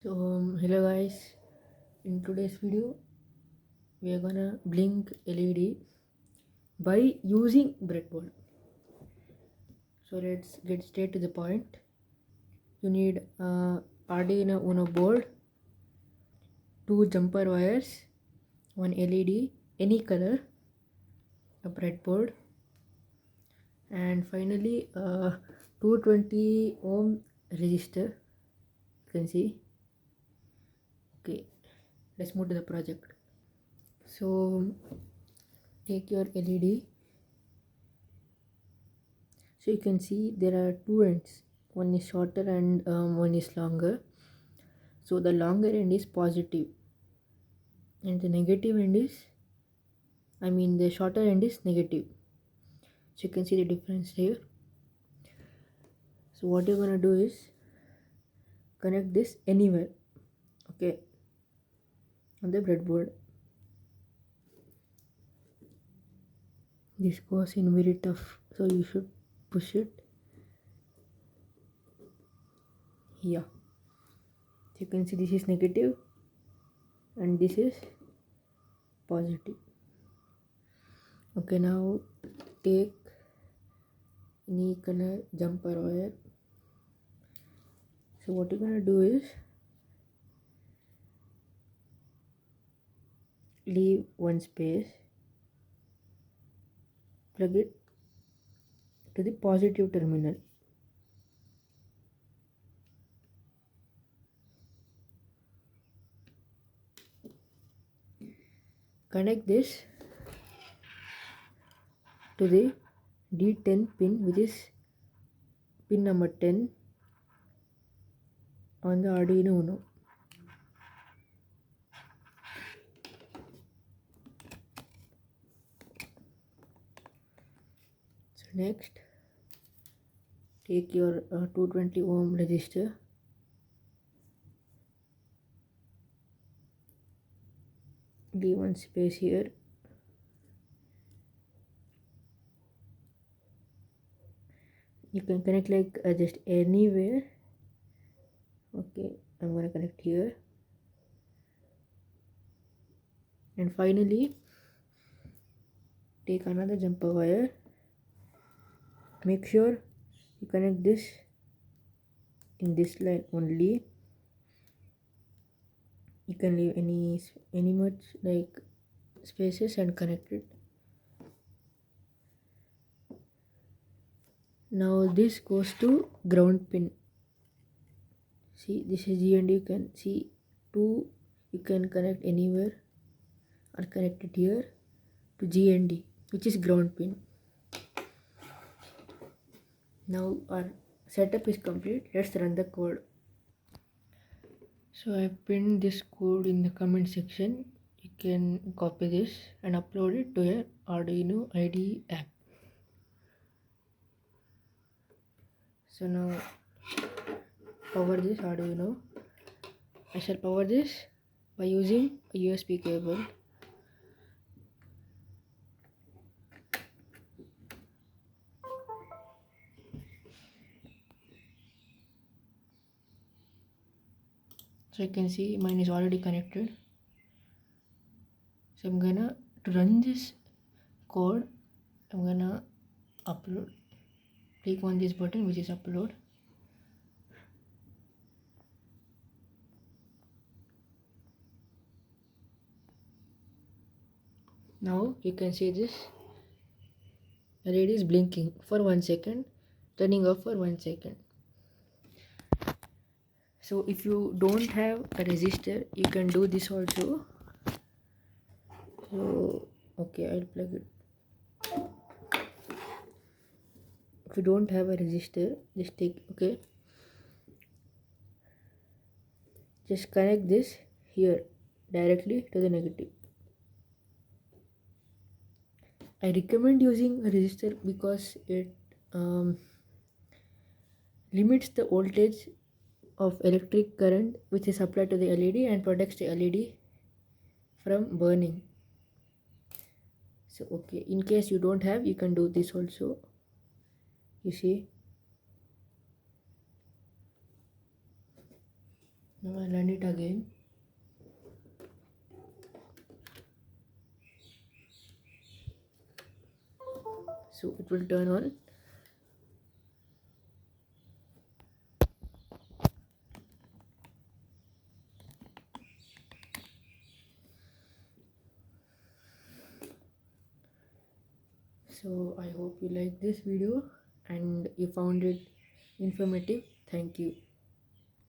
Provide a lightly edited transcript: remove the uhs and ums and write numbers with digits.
Hello guys, in today's video we are gonna blink LED by using breadboard. So let's get straight to the point. You need Arduino Uno board, two jumper wires, one LED, any color, a breadboard, and finally a 220 ohm resistor. You can see. Okay, let's move to the project. So take your LED. So you can see there are two ends, one is shorter and one is longer. So the longer end is positive and the negative end is, the shorter end is negative. So you can see the difference here. So what you're gonna do is connect this anywhere, okay, on the breadboard. This goes in very tough, so you should push it here. So you can see this is negative and this is positive. Okay, now take any color jumper wire. So what you're gonna do is leave one space, plug it to the positive terminal. Connect this to the D10 pin, which is pin number 10 on the Arduino Uno. So next, take your 220 ohm resistor, leave one space here, you can connect like just anywhere. Okay, I'm gonna connect here, and finally take another jumper wire. Make sure you connect this in this line only. You can leave any much like spaces and connect it. Now this goes to ground pin. See, this is G and you can see two, you can connect anywhere or connect it here to G and D, which is ground pin. Now our setup is complete. Let's run the code. So I pinned this code in the comment section. You can copy this and upload it to your Arduino IDE app. So now power this Arduino. I shall power this by using a USB cable. So you can see mine is already connected. So I'm gonna, to run this code, I'm gonna upload. Click on this button which is upload. Now you can see this LED is blinking for 1 second, turning off for 1 second. So if you don't have a resistor, you can do this also. So okay, I'll plug it. If you don't have a resistor, just take, okay, just connect this here directly to the negative. I recommend using a resistor because it limits the voltage of electric current which is applied to the LED and protects the LED from burning. So okay, in case you don't have, you can do this also. You see, Now I'll run it again. So it will turn on. So I hope you like this video and you found it informative. Thank you.